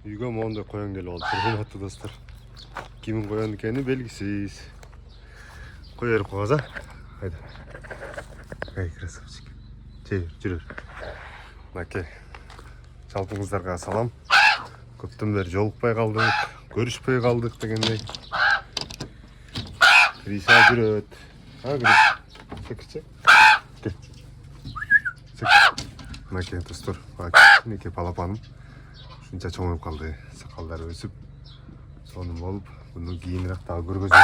Үйгө моундай коян келип алды, урматтуу достор. Кимин коян экени белгисиз. Коер куаза. Хайда. Эй, красавчик. Жүрөр. Мынакей. Жалпыңыздарга салам. Көптөн бери жолукпай калдык, көрүшпөй калдык дегендей. Криша жүрөт. Криша. Секирчи. Кел. Мынакей достор. Мынакей балапаным. Ушунча чоңоюп калды. Сакалдары өсүп, сонун болуп, муну кийинирээк дагы көргөзөм.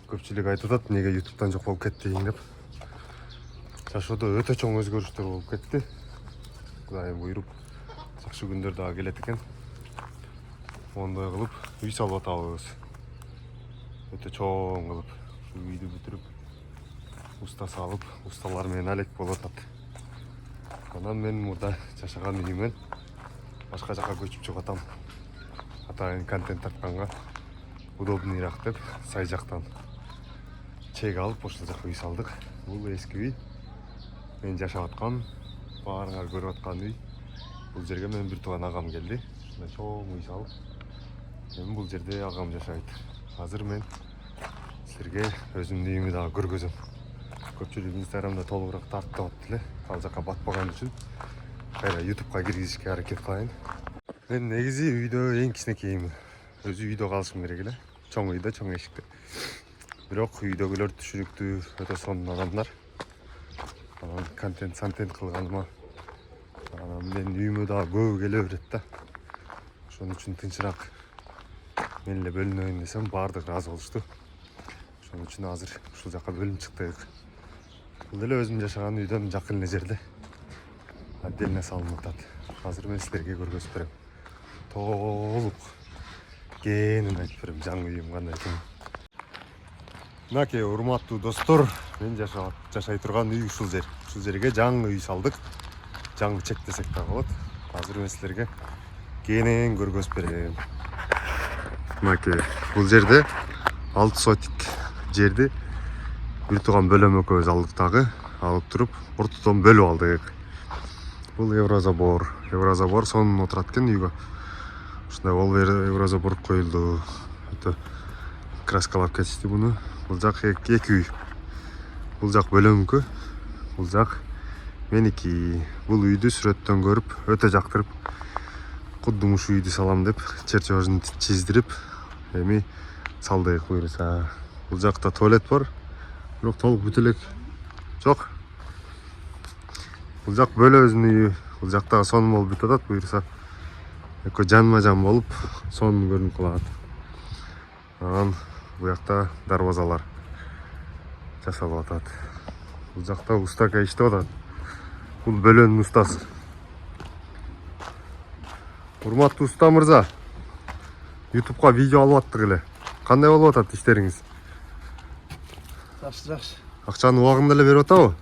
Көпчүлүк айтып атат, неге YouTube'дан жок болуп кетти деп. Жашоодо өтө чоң өзгөрүштөр болуп кетти. Кудайым буйруп, жакшы күндөр дагы келет экен. Моундай кылып үй салып атабыз. Өтө чоң кылып, ушу үйдү бүтүрүп, уста салып, усталар менен алек болуп атат. Анан мен мурда жашаган үйүмөн башка жака көчүп чыгып атам. Атайын контент тартканга удобныйраак деп, сай жактан чек алып, ошол жака үй салдык. Бул эски үй. Мен жашап аткан, баарыңар көрүп аткан үй. Бул жерге менин бир тууган агам келди. Ушундай чоң үй салып, эми бул жерде агам жашайт. Азыр мен силерге өзүмдүн үйүмдү дагы көргөзөм. Көпчүлүк Инстаграмда толугураак тарттап атты эле. Ал жака батпаган үчүн кайра YouTube'га киргизишке аракет кылайын. Мен негизи үйдө эң кичинекеймин. Өзү үйдө калышым керек эле. Чоң үйдө, чоң эшикте. Бирок үйдөгүлөр түшүнүктүү, өтө сонун адамдар. Анан контент кылганыма менин үйүмө дагы көбү келе берет да. Ошон үчүн тынчыраак мен эле бөлүнөйүн десем, баардыгы ыраазы болушту. Ошон үчүн азыр ушул жака бөлүнүп чыктык. Бул деле өзүм жашаган үйдөн жакын эле жерде. Отдельно салынып атат. Азыр мен силерге көргөзүп берем. Толук кенин айтып берем, жаңы үйүм кандай экенин. Мынакей, урматтуу достор, мен жашай турган үй ушул жер. Ушул жерге жаңы үй салдык. Жаңы чек десек да болот. Азыр мен силерге кенен көргөзүп берем. Мынакей, бул жерде 6 сотик жерди бир тууган бөлөм экөөбүз алдык дагы. Алып туруп, ортодон бөлүп алдык. Бул еврозабор. Еврозабор сонун отурат экен үйгө. Ушундай еврозабор коюлду. Өтө краскалап кетишти буну. Бул жак эки үй. Бул жак бөлөмкө. Бул жак меники. Бул үйдү сүрөттөн көрүп, өтө жактырып, кудум ушу үйдү салам деп чертежин чиздирип, эми салдык буюрса. Бул жакта туалет бар. Бирок толук бүтө элек жок. Бул жак бөлөбүздүн үйү. Бул жактагы сонун болуп бүтүп атат буюрса. Экөө жанма-жан болуп, сонун көрүнүп калат. Анан бу жакта дарбазалар жасалып атат. Бул жакта устака иштеп атат. Бул бөлөнүн устасы. Урматтуу уста мырза, YouTube'га видео алып аттык эле. Кандай болуп атат иштериңиз? Жакшы. Акчаны убагында эле берип атабы?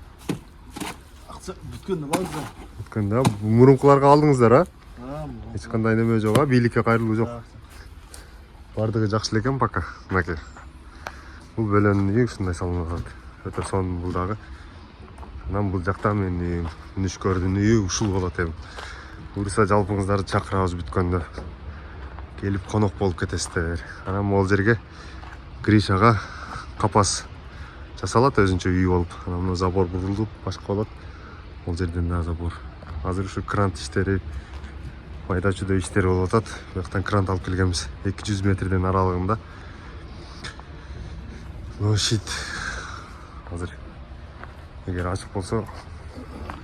Акча бүткөндө базда. Бүткөндө, мурункуларга алдыңыздар, а? Эч кандай неме жок, а? Бийликке кайрылуу жок. Бардыгы жакшы эле экен пока. Мынакей. Бул бөлөнүн үйү ушундай салынып атат. Өтө сонун бул дагы. Анан бул жакта менин үйүм, мүнүшкөрдүн үйү ушул болот эми. Буюрса жалпыңыздарды чакырабыз бүткөндө. Келип конок болуп кетесиздер. Анан могул жерге кришага капас жасалат, өзүнчө үй болуп. Анан забор бурулуп, башка болот. Бул жерден да забор. Азыр ушу крант иштери, майда чүйдө иштер болуп атат. Бuyактан крант алып келгенбиз. 200 метрден аралыгында. Щит. Азыр эгер ачык болсо,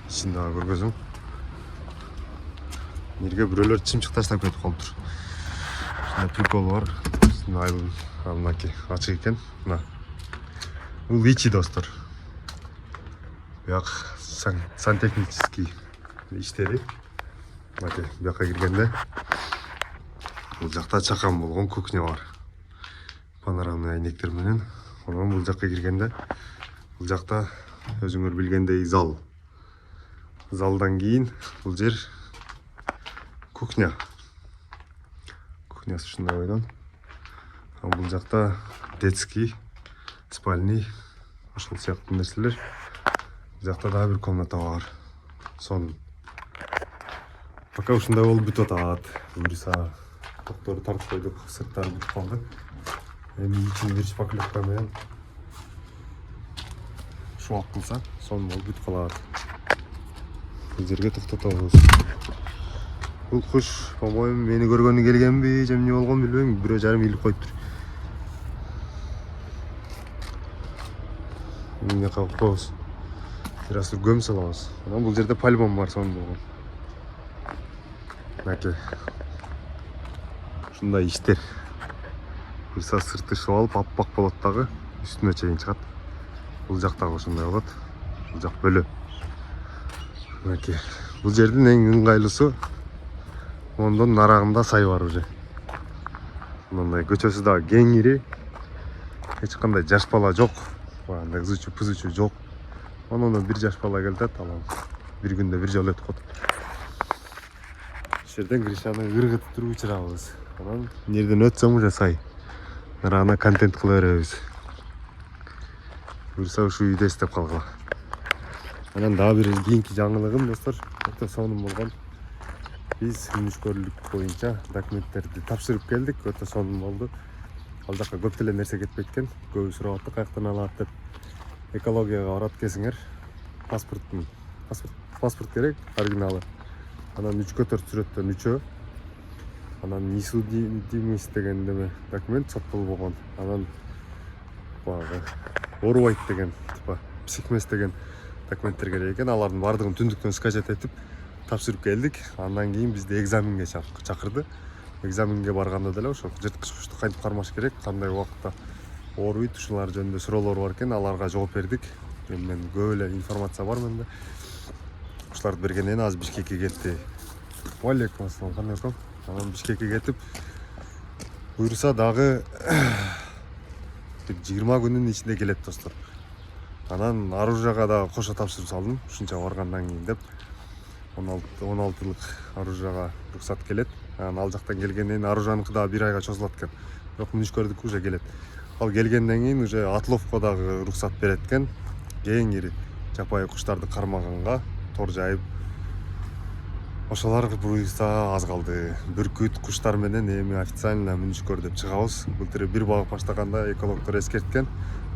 ичин дагы көргөзөм. Жерге бирөөлөр чымчык таштап кетип калыптыр. Ушундай прикол бар. Мынакей ачык экен. Мына. Бул ичи достор. Буяк сантехнический иштери. Мынакей буяка киргенде бул жакта чакан болгон кухня бар. Панорамный айнектер менен. Анан бул жакка киргенде бул жакта өзүңөр билгендей зал. Залдан кийин бул жер кухня. Кухнясы ушундай бойдон. Бул жакта детский спальный ошол сыяктуу нерселер. Бул жакта дагы бир комната бар. Сонун. Пока ушундай болуп бүтүп атат. Буюрса токторду тартып койдук, сырттары бүтүп калды. Эми ичин бир шпаклевка менен шуак кылса, сонун болуп бүтүп калат. Бул жерге токтотобуз. Бул куш, по-моему, мени көргөнү келгенби, же эмне болгон билбейм, 1,5 үй коюптур. Эмне кылып коебуз? Бир аз көм салабыз. Анан бул жерде пальмам бар, сонун болгон. Мынакей. Ушундай иштер. Буюрса сырты шып алып, аппак болот дагы, үстүнө чейин чыгат. Бул жактагы ошондой болот. Бул жак бөлө. Мынакей. Бул жердин эң ыңгайлуусу ондон нарагында сай бар уже. Мындай көчөсү дагы кеңири. Эч кандай жаш бала жок. Андай ызычу пызычу жок. Онон бир жаш бала келет, ал бир күндө бир жолу өтүп калат. Ошол жерден Гришаны ыргытып туруп учурабыз. Анан жерден өтсөм уже сай. Нарагына контент кыла беребиз. Буюрса ушу үйдө эстеп калгыла. Анан дагы бир кийинки жаңылыгым, достор, өтө сонун болгон. Биз мүнүшкөрлүк боюнча документтерди тапшырып келдик, өтө сонун болду. Ал жака көп деле нерсе кетпейт экен. Көбү сурап атты, каяктан алат деп. Экологияга барат экенсиңер. Паспорт керек, оригиналы. Анан 3-4 сүрөттөн 3-өө. Анан несудимость деген неме документ соттолуп болгон. Анан багы оорубайт деген, типа психмес деген документтер керек экен. Алардын баардыгын түндүктөн скачать этип тапшырып келдик. Андан кийин бизди экзаменге чакырды. Экзаменге барганда деле ошо жырткыч кушту кантип кармаш керек, кандай убакытта ооруйт, ушулар жөнүндө суроолор бар экен. Аларга жооп бердик. Мен көп эле информация бар менде. Ушуларды бергенден азыр Бишкекке кетти. Алейкум ассалам, кандай болсоң? Анан Бишкекке кетип, буюрса дагы 20 күнүн ичинде келет, достор. Анан оружияга да кошо тапшырып салдым, ушунча баргандан кийин деп. 16 оружияга руксат келет. Анан ал жактан келгенден кийин оружияныкы да 1 айга чозулат экен. Бирок мүнүшкөрдүкү уже келет. Ал келгенден кийин уже отловко дагы руксат берет экен. Кеңири жапайы куштарды кармаганга тор жайып. Ошолар буюрса аз калды. Бүркүт куштар менен эми официально мүнүшкөр деп чыгабыз. Былтыр бир багып баштаганда экологдор эскерткен.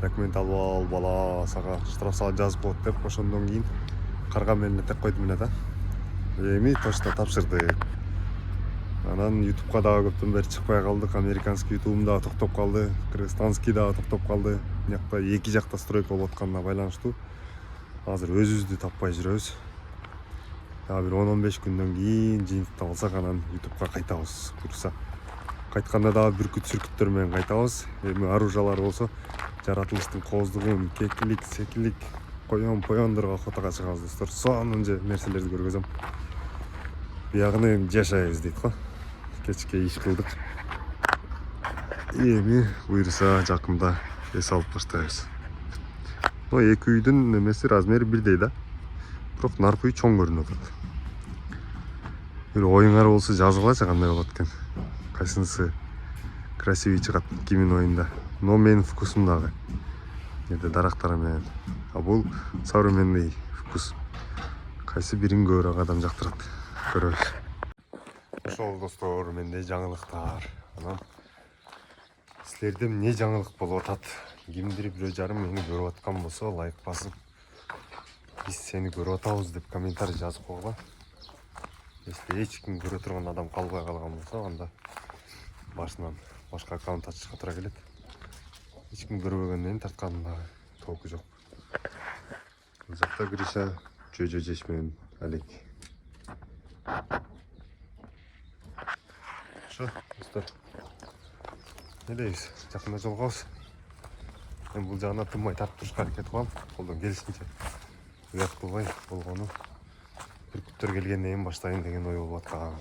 Документ алып ал бала сага штраф жазып коет деп, ошондон кийин карган менен тек койдум эле да. Эми точно тапшырдык. Анан YouTube'га дагы көптөн бери чыкпай калдык. Американский YouTube'ум дагы токтоп калды. Кыргызстанский дагы токтоп калды. Мынакта эки жакта стройка болуп атканына байланыштуу. Азыр өзүбүздү таппай жүрөбүз. Дагы бир 10-15 күндөн кийин жыйынтыктап алсак, анан YouTube'га кайтабыз. Буюрса кайтканда дагы бүркүт сүркүттөр менен кайтабыз. Эми оружиялар болсо жаратылыштын кооздугун, кекилик, секилик, поёндорго фотого чыгабыз, достор. Сонун нерселерди көргөзөм. Биягыны жашайбыз дейт го. Кечке иш кылдык. Эми буюрса жакында эс алып баштайбыз. Эки үйдүн немеси размери бирдей да. Бирок наркы үй чоң көрүнүп атат. Бир оюңар болсо жазгылачы кандай болот экен. Кайсынысы красивый чыгат кимдин оюнда. Но менин вкусум дагы. Эде дарактар менен. А бул современный вкус. Кайсы бирин көбүрөөк адам жактырат. Көрөбүз. Ошол, достор, менде жаңылыктар. Анан силерде эмне жаңылык болуп атат? Кимдир 1,5 мени көрүп аткан болсо, лайк басып, биз сени көрүп атабыз деп комментарий жазып койгула. Если эч ким көрө турган адам калбай калган болсо, анда башынан башка аккаунт ачышка туура келет. Эч ким көрбөгөндөн тартканында толку жок. Бул жакта Гриша жөжө жеш менен Алек. Ошо, достор. Не дейбиз? Жакында жолугабыз. Мен бул жагына тынбай тартып турушка аракет кылам. Колдон келишинче. Уят кылбай болгону бүркүттөр келгенден кийин баштайын деген ой болуп аткан.